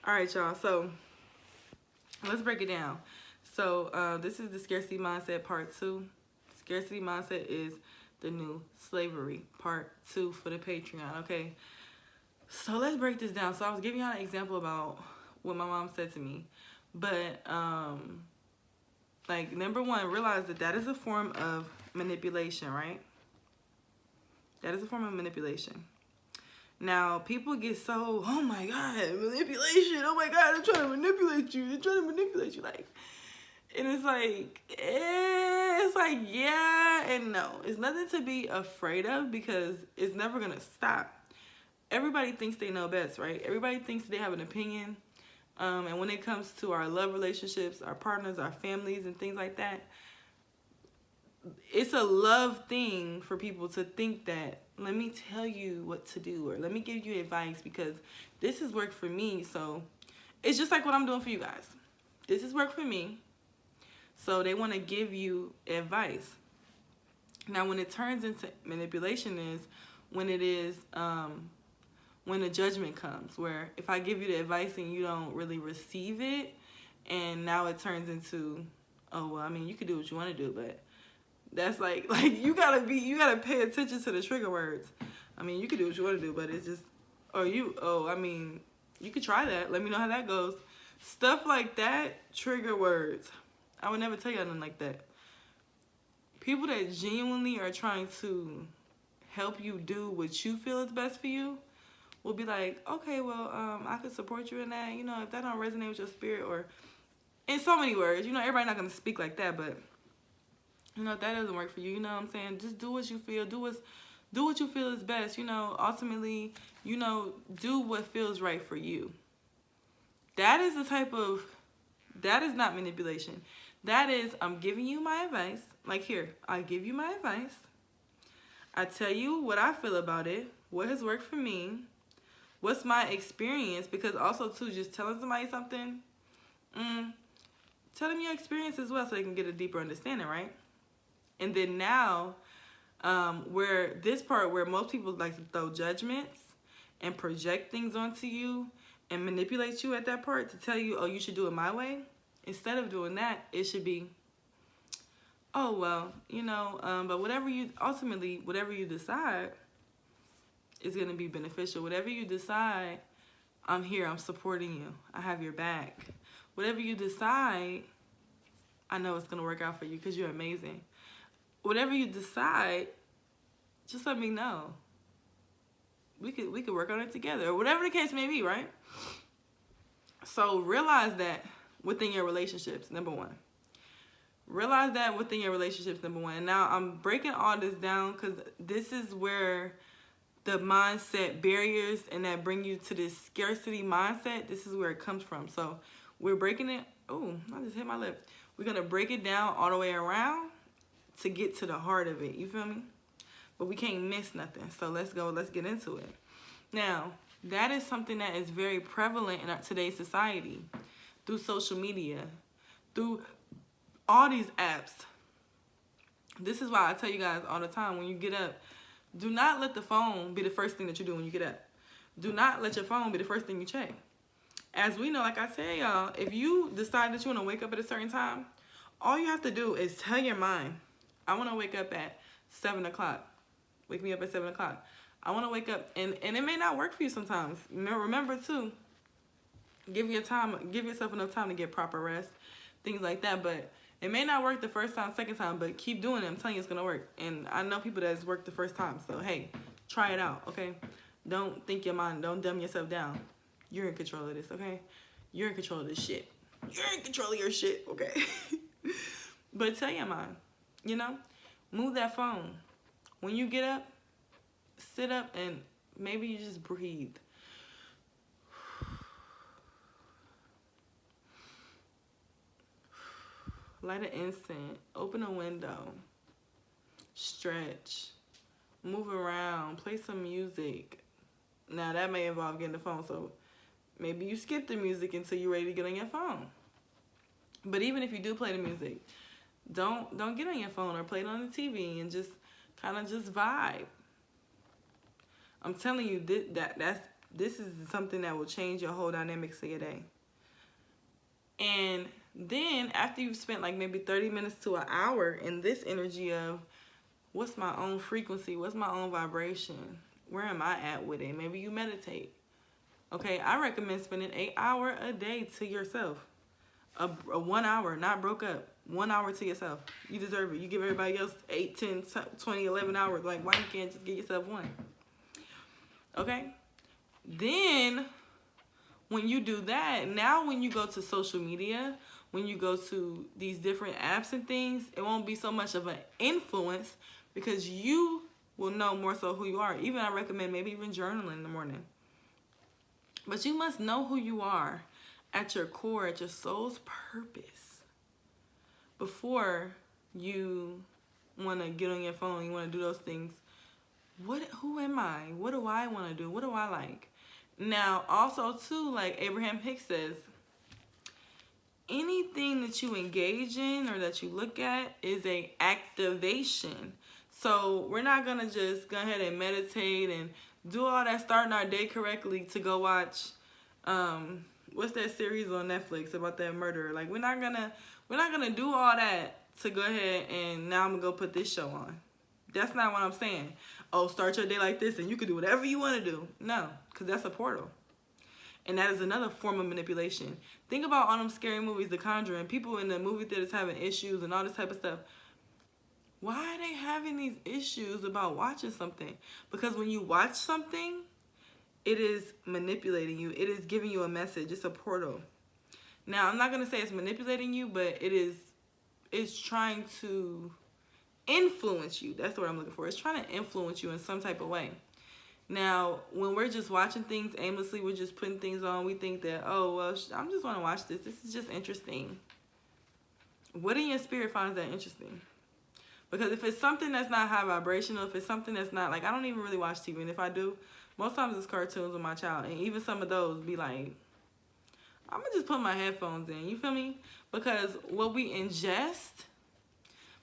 All right, y'all. So let's break it down. So this is the scarcity mindset part 2. Scarcity mindset is the new slavery part 2 for the Patreon. Okay. So let's break this down. So I was giving y'all an example about what my mom said to me, but like, number one, realize that that is a form of manipulation, right? That is a form of manipulation. Now, people get so, oh my God, manipulation. Oh my God, they're trying to manipulate you. They're trying to manipulate you. Like, and it's like, yeah and no. It's nothing to be afraid of because it's never going to stop. Everybody thinks they know best, right? Everybody thinks they have an opinion. And when it comes to our love relationships, our partners, our families, and things like that, it's a love thing for people to think that, let me tell you what to do, or let me give you advice because this has worked for me. So it's just like what I'm doing for you guys. This has worked for me. So they want to give you advice. Now, when it turns into manipulation is when it is, when the judgment comes, where if I give you the advice and you don't really receive it, and now it turns into, oh, well, I mean, you can do what you want to do, but that's like you gotta pay attention to the trigger words. I mean, you can do what you want to do, but it's just, I mean, you could try that. Let me know how that goes. Stuff like that, trigger words. I would never tell you nothing like that. People that genuinely are trying to help you do what you feel is best for you will be like, okay, well, I could support you in that. You know, if that don't resonate with your spirit, or in so many words, you know, everybody's not going to speak like that, but, you know, if that doesn't work for you, you know what I'm saying? Just do what you feel. Do what you feel is best. You know, ultimately, you know, do what feels right for you. That is the type of, that is not manipulation. That is, I'm giving you my advice. Like, here, I give you my advice. I tell you what I feel about it, what has worked for me, what's my experience, because also, too, just telling somebody something, tell them your experience as well so they can get a deeper understanding, right? And then now, where this part where most people like to throw judgments and project things onto you and manipulate you at that part to tell you, oh, you should do it my way. Instead of doing that, it should be, oh, well, you know, but whatever you decide is going to be beneficial. Whatever you decide, I'm here, I'm supporting you, I have your back. Whatever you decide, I know it's going to work out for you because you're amazing. Whatever you decide, just let me know. We could work on it together, or whatever the case may be, right? So realize that within your relationships, number one. Realize that within your relationships, number one. And now I'm breaking all this down because this is where the mindset barriers and that bring you to this scarcity mindset, this is where it comes from. So we're breaking it. Oh, I just hit my lip. We're going to break it down all the way around to get to the heart of it. You feel me? But we can't miss nothing. So let's get into it. Now, that is something that is very prevalent in today's society through social media, through all these apps. This is why I tell you guys all the time, when you get up, do not let the phone be the first thing that you do when you get up. Do not let your phone be the first thing you check. As we know, like I said, y'all, if you decide that you want to wake up at a certain time, all you have to do is tell your mind, I want to wake up at 7 o'clock. Wake me up at 7 o'clock. I want to wake up, and it may not work for you sometimes. Remember, too, give yourself enough time to get proper rest, things like that, but it may not work the first time, second time, but keep doing it. I'm telling you it's going to work. And I know people that's worked the first time. So, hey, try it out, okay? Don't think your mind. Don't dumb yourself down. You're in control of this, okay? You're in control of this shit. You're in control of your shit, okay? But tell your mind, you know? Move that phone. When you get up, sit up and maybe you just breathe. Light an incense, open a window, stretch, move around, play some music. Now that may involve getting the phone, so maybe you skip the music until you're ready to get on your phone. But even if you do play the music, don't get on your phone or play it on the TV and just kind of just vibe. I'm telling you, This is something that will change your whole dynamics of your day. And then after you've spent like maybe 30 minutes to an hour in this energy of what's my own frequency, what's my own vibration, where am I at with it? Maybe you meditate. Okay, I recommend spending 8 hours a day to yourself. A 1 hour, not broke up. 1 hour to yourself. You deserve it. You give everybody else 8, 10, 20, 11 hours. Like, why you can't just give yourself one? Okay? Then, when you do that, now when you go to social media, when you go to these different apps and things, it won't be so much of an influence because you will know more so who you are. Even I recommend maybe even journaling in the morning. But you must know who you are at your core, at your soul's purpose, before you want to get on your phone, you want to do those things. Who am I? What do I want to do? What do I like? Now, also, too, like Abraham Hicks says, anything that you engage in or that you look at is a activation. So we're not going to just go ahead and meditate and do all that starting our day correctly to go watch, what's that series on Netflix about that murderer? Like, we're not gonna do all that to go ahead and now I'm gonna go put this show on. That's not what I'm saying. Oh, start your day like this and you can do whatever you want to do. No, because that's a portal. And that is another form of manipulation. Think about all them scary movies, The Conjuring, people in the movie theaters having issues and all this type of stuff. Why are they having these issues about watching something? Because when you watch something, it is manipulating you. It is giving you a message. It's a portal. Now, I'm not going to say it's manipulating you, but it's trying to influence you. That's the word I'm looking for. It's trying to influence you in some type of way. Now, when we're just watching things aimlessly, we're just putting things on, we think that, oh, well, I'm just want to watch this. This is just interesting. What in your spirit finds that interesting? Because if it's something that's not high vibrational, if it's something that's not, like, I don't even really watch TV. And if I do, most times it's cartoons with my child. And even some of those be like, I'm going to just put my headphones in. You feel me? Because what we ingest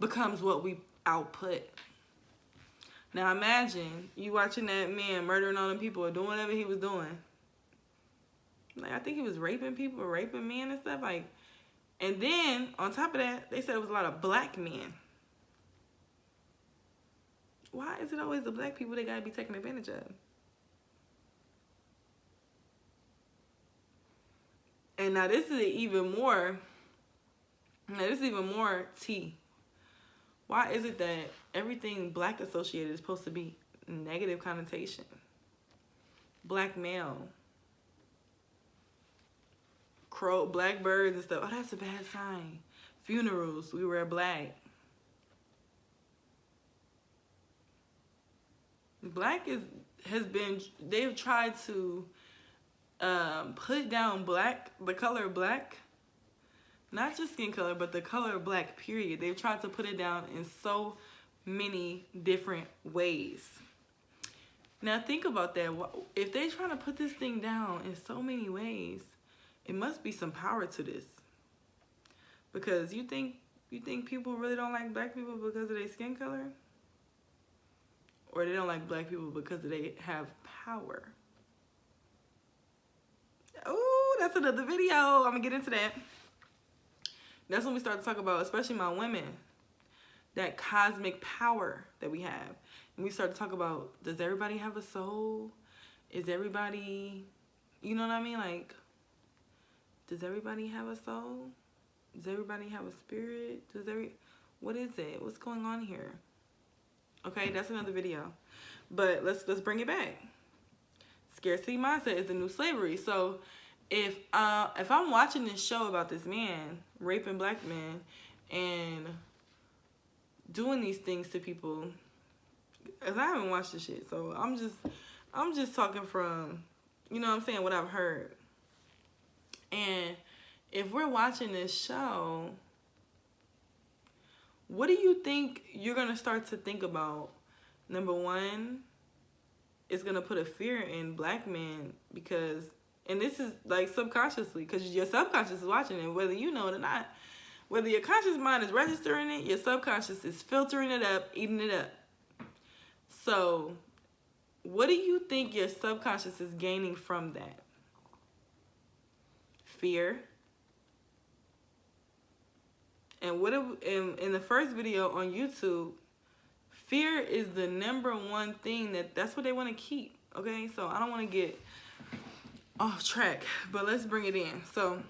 becomes what we output. Now imagine you watching that man murdering all them people or doing whatever he was doing. Like, I think he was raping people or raping men and stuff. Like, and then on top of that, they said it was a lot of black men. Why is it always the black people they gotta be taken advantage of? And now this is even more tea. Why is it that everything black associated is supposed to be negative connotation? Black male. Crow, black birds and stuff. Oh, that's a bad sign. Funerals, we wear black. Black they've tried to put down black, the color black, not just skin color, but the color black, period. They've tried to put it down in so many different ways. Now think about that. If they're trying to put this thing down in so many ways, it must be some power to this. Because you think people really don't like black people because of their skin color? Or they don't like black people because they have power? Oh, that's another video. I'm going to get into that. That's when we start to talk about, especially my women, that cosmic power that we have. And we start to talk about, does everybody have a soul? Is everybody, you know what I mean? Like, does everybody have a soul? Does everybody have a spirit? What is it? What's going on here? Okay, that's another video. But let's bring it back. Scarcity mindset is the new slavery. So if I'm watching this show about this man raping black men and doing these things to people, because I haven't watched this shit, so I'm just talking from, you know what I'm saying, what I've heard. And if we're watching this show, what do you think you're going to start to think about? Number one, it's going to put a fear in black men because, and this is like subconsciously, because your subconscious is watching it, whether you know it or not. Whether your conscious mind is registering it, your subconscious is filtering it up, eating it up. So What do you think your subconscious is gaining from that? Fear. And in the first video on YouTube, fear is the #1 thing that's what they want to keep. Okay, so I don't want to get off track, but let's bring it in. So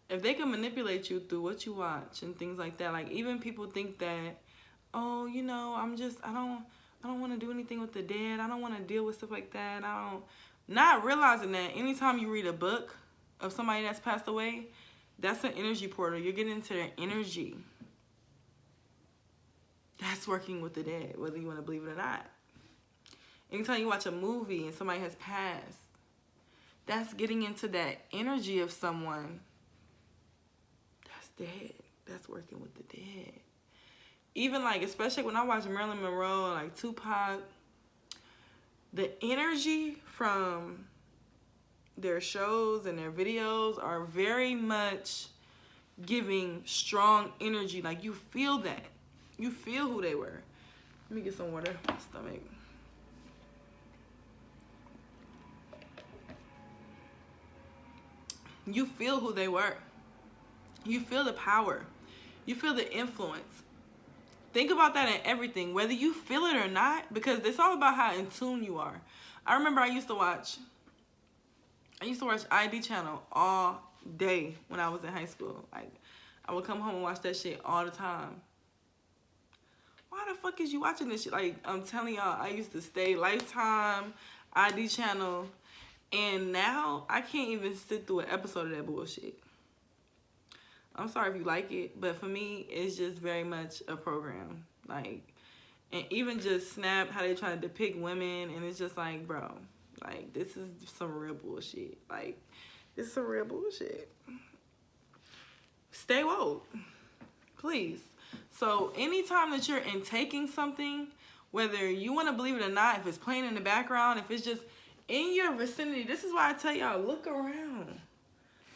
if they can manipulate you through what you watch and things like that, like even people think that, oh, you know, I don't want to do anything with the dead. I don't want to deal with stuff like that. Not realizing that anytime you read a book of somebody that's passed away, that's an energy portal. You're getting into their energy. That's working with the dead, whether you want to believe it or not. Anytime you watch a movie and somebody has passed, that's getting into that energy of someone that's dead. That's working with the dead. Even like, especially when I watch Marilyn Monroe, like Tupac, the energy from their shows and their videos are very much giving strong energy. Like you feel that. You feel who they were. Let me get some water in my stomach. You feel who they were. You feel the power. You feel the influence. Think about that in everything, whether you feel it or not, because it's all about how in tune you are. I remember I used to watch ID channel all day when I was in high school. Like, I would come home and watch that shit all the time. Why the fuck is you watching this shit? Like, I'm telling y'all, I used to stay Lifetime, ID channel, and now I can't even sit through an episode of that bullshit. I'm sorry if you like it, but for me, it's just very much a program. Like, and even just Snap, how they try to depict women, and it's just like, bro, like, this is some real bullshit. Like, this is some real bullshit. Stay woke, please. So anytime that you're intaking something, whether you want to believe it or not, if it's playing in the background, if it's just in your vicinity, this is why I tell y'all, look around.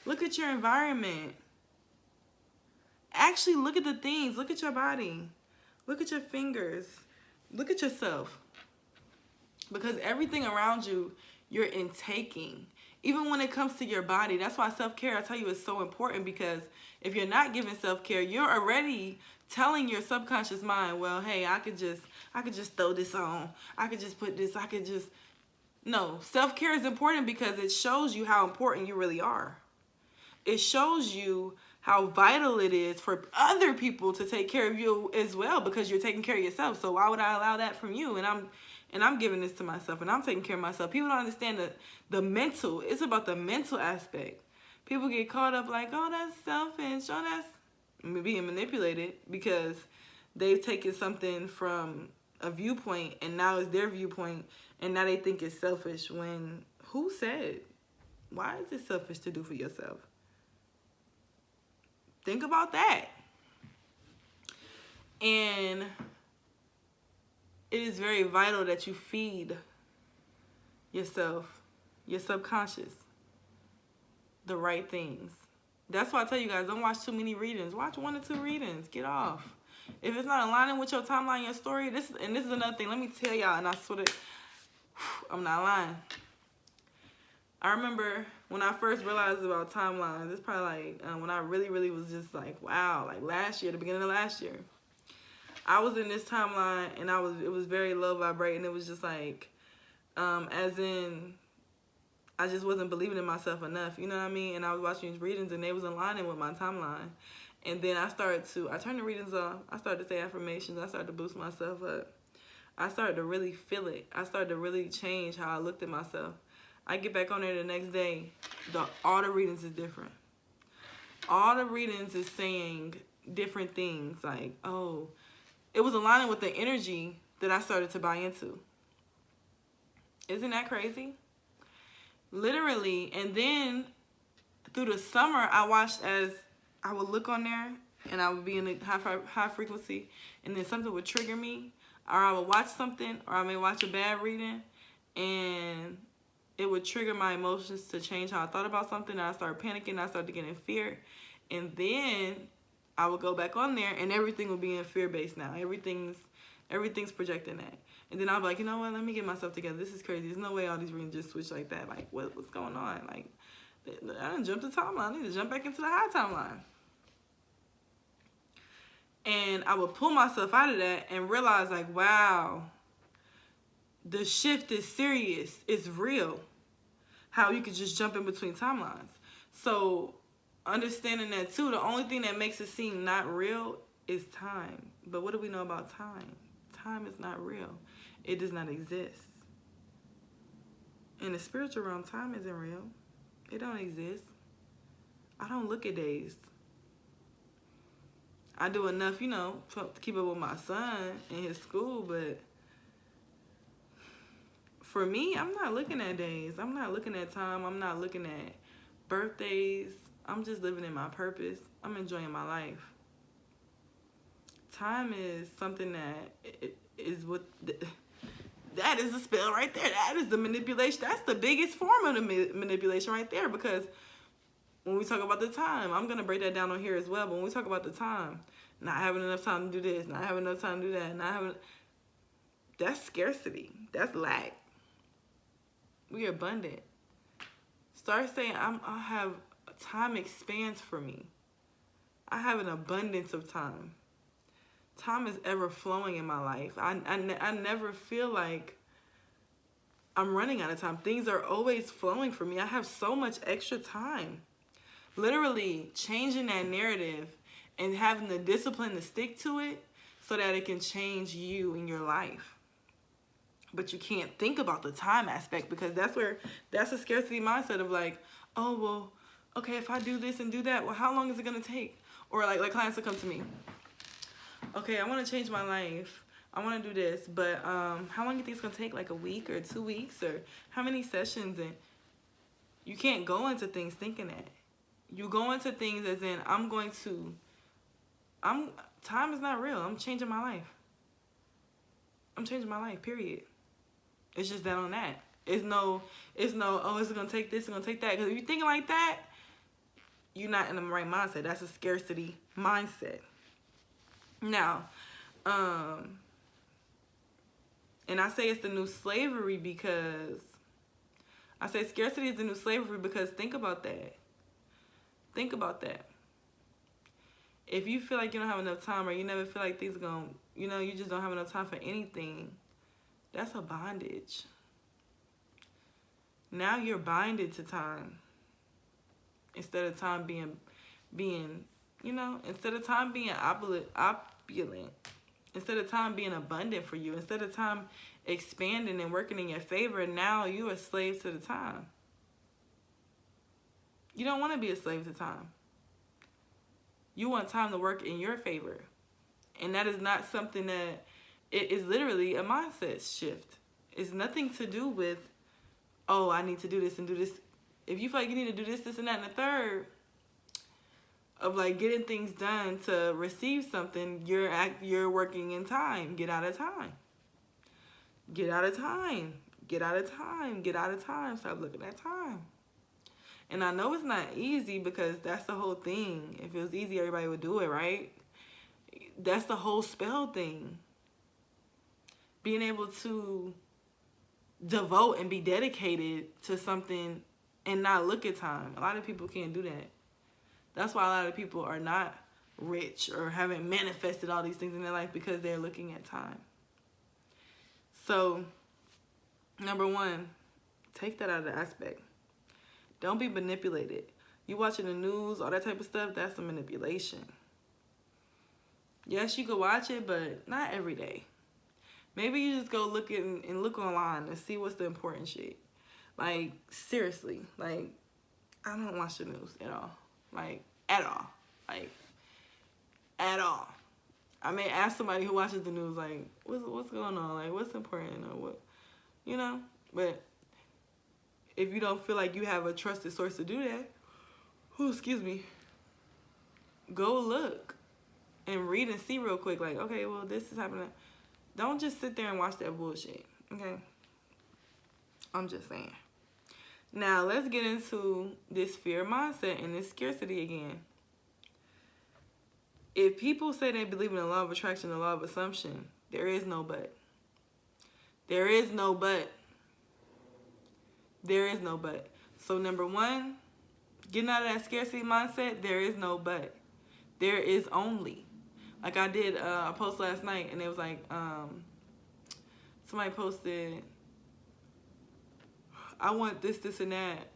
Look at your environment. Actually look at the things. Look at your body. Look at your fingers. Look at yourself. Because everything around you, you're intaking. Even when it comes to your body. That's why self-care, I tell you, is so important. Because if you're not giving self-care, you're already telling your subconscious mind, well, hey, I could just throw this on. I could just put this. No, self-care is important because it shows you how important you really are. It shows you how vital it is for other people to take care of you as well, because you're taking care of yourself. So why would I allow that from you? And I'm giving this to myself, and I'm taking care of myself. People don't understand the mental. It's about the mental aspect. People get caught up like, oh, that's selfish. Oh, that's being manipulated because they've taken something from a viewpoint, and now it's their viewpoint, and now they think it's selfish when who said? Why is it selfish to do for yourself? Think about that. And it is very vital that you feed yourself, your subconscious, the right things. That's why I tell you guys, don't watch too many readings. Watch 1 or 2 readings. Get off. If it's not aligning with your timeline, your story, this is another thing. Let me tell y'all, and I swear to, I'm not lying. I remember when I first realized about timelines, it's probably like when I really was just like, wow, like last year, the beginning of last year. I was in this timeline, and it was very low vibrating. It was just like, as in, I just wasn't believing in myself enough, you know what I mean? And I was watching these readings, and they was aligning with my timeline. And then I turned the readings off. I started to say affirmations. I started to boost myself up. I started to really feel it. I started to really change how I looked at myself. I get back on there the next day, all the readings is different. All the readings is saying different things. Like, oh, it was aligning with the energy that I started to buy into. Isn't that crazy? Literally. And then through the summer, I watched as I would look on there, and I would be in a high frequency, and then something would trigger me, or I would watch something, or I may watch a bad reading, and it would trigger my emotions to change how I thought about something, and I started panicking, I started getting in fear, and then I would go back on there, and everything would be in fear-based now. Everything's Everything's projecting that. And then I'll be like, you know what? Let me get myself together. This is crazy. There's no way all these readings just switch like that. Like, what's going on? Like, I done jumped the timeline. I need to jump back into the high timeline. And I would pull myself out of that and realize, like, wow, the shift is serious. It's real. How you could just jump in between timelines. So understanding that too, the only thing that makes it seem not real is time. But what do we know about time? Time is not real. It does not exist. In the spiritual realm, time isn't real. It don't exist. I don't look at days. I do enough, you know, to keep up with my son in his school, but for me, I'm not looking at days. I'm not looking at time. I'm not looking at birthdays. I'm just living in my purpose. I'm enjoying my life. Time is something that is what... That is the spell right there. That is the manipulation. That's the biggest form of the manipulation right there, because when we talk about the time, I'm going to break that down on here as well, but when we talk about the time, not having enough time to do this, not having enough time to do that, that's scarcity. That's lack. We are abundant. Start saying, I have time expands for me. I have an abundance of time. Time is ever flowing in my life. I never feel like I'm running out of time. Things are always flowing for me. I have so much extra time. Literally changing that narrative and having the discipline to stick to it so that it can change you in your life. But you can't think about the time aspect, because that's a scarcity mindset of like, oh, well, okay, if I do this and do that, well, how long is it going to take? Or like clients will come to me. Okay, I want to change my life. I want to do this, but how long do you think it's going to take? Like a week or 2 weeks, or how many sessions? And you can't go into things thinking that. You go into things as in, time is not real. I'm changing my life. I'm changing my life, period. It's just that on that. It's no, oh, it's going to take this, it's going to take that. Because if you're thinking like that, you're not in the right mindset. That's a scarcity mindset. Now, and I say it's the new slavery because, I say scarcity is the new slavery because think about that. Think about that. If you feel like you don't have enough time, or you never feel like things are going to, you just don't have enough time for anything, that's a bondage. Now you're binded to time. Instead of time being, instead of time being opulent, instead of time being abundant for you, instead of time expanding and working in your favor, now you're a slave to the time. You don't want to be a slave to time. You want time to work in your favor. And that is not something that, it is literally a mindset shift. It's nothing to do with, oh, I need to do this and do this. If you feel like you need to do this, and that, and the third, of like getting things done to receive something, you're working in time. Get out of time. Get out of time. Get out of time. Get out of time. Stop looking at time. And I know it's not easy, because that's the whole thing. If it was easy, everybody would do it, right? That's the whole spell thing. Being able to devote and be dedicated to something and not look at time. A lot of people can't do that. That's why a lot of people are not rich or haven't manifested all these things in their life, because they're looking at time. So, number one, take that out of the aspect. Don't be manipulated. You watching the news, all that type of stuff, that's a manipulation. Yes, you can watch it, but not every day. Maybe you just go look online and see what's the important shit. Like, seriously. Like, I don't watch the news at all. Like, at all. Like, at all. I may ask somebody who watches the news, like, what's going on? Like, what's important? Or what, But if you don't feel like you have a trusted source to do that, go look and read and see real quick. Like, okay, well, this is happening. Don't just sit there and watch that bullshit, okay? I'm just saying. Now, let's get into this fear mindset and this scarcity again. If people say they believe in the law of attraction, the law of assumption, There is no but. There is no but. There is no but. So number one, getting out of that scarcity mindset, there is no but. There is only. Like I did a post last night, and it was like, somebody posted, I want this, this, and that,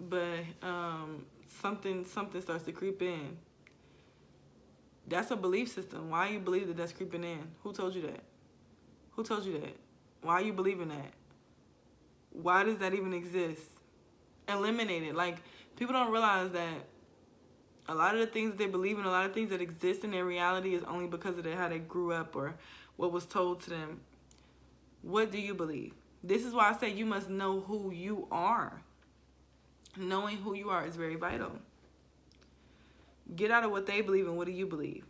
but something starts to creep in. That's a belief system. Why you believe that that's creeping in? Who told you that? Who told you that? Why are you believing that? Why does that even exist? Eliminate it. Like, people don't realize that a lot of the things that they believe in, a lot of things that exist in their reality is only because of how they grew up or what was told to them. What do you believe? This is why I say you must know who you are. Knowing who you are is very vital. Get out of what they believe and what do you believe.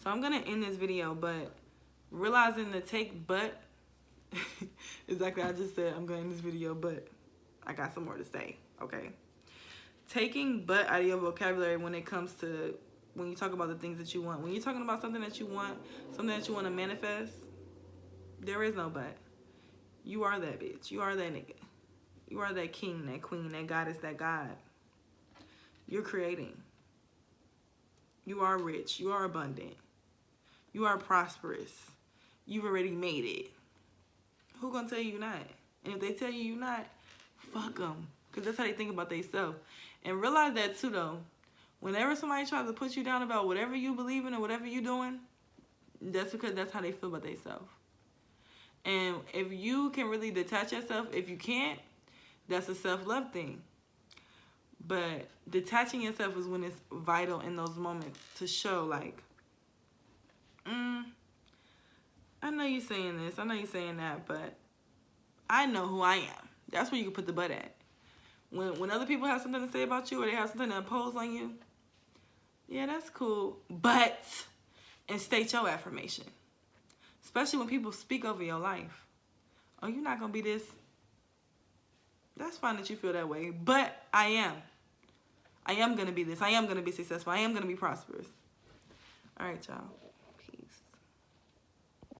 So I'm going to end this video, but realizing to take but, exactly, I just said I'm going to end this video, but I got some more to say, okay? Taking but out of your vocabulary when it comes to, when you talk about the things that you want. When you're talking about something that you want, something that you want to manifest, there is no but. You are that bitch. You are that nigga. You are that king, that queen, that goddess, that god. You're creating. You are rich. You are abundant. You are prosperous. You've already made it. Who gonna tell you you're not? And if they tell you you're not, fuck them. Because that's how they think about themselves. And realize that too, though. Whenever somebody tries to put you down about whatever you believe in or whatever you're doing, that's because that's how they feel about themselves. And if you can really detach yourself, if you can't, that's a self-love thing. But detaching yourself is when it's vital in those moments to show, like, I know you're saying this, I know you're saying that, but I know who I am. That's where you can put the butt at. When other people have something to say about you or they have something to impose on you, yeah, that's cool. But, and state your affirmation. Especially when people speak over your life. Oh, you're not going to be this. That's fine that you feel that way. But I am. I am going to be this. I am going to be successful. I am going to be prosperous. All right, y'all.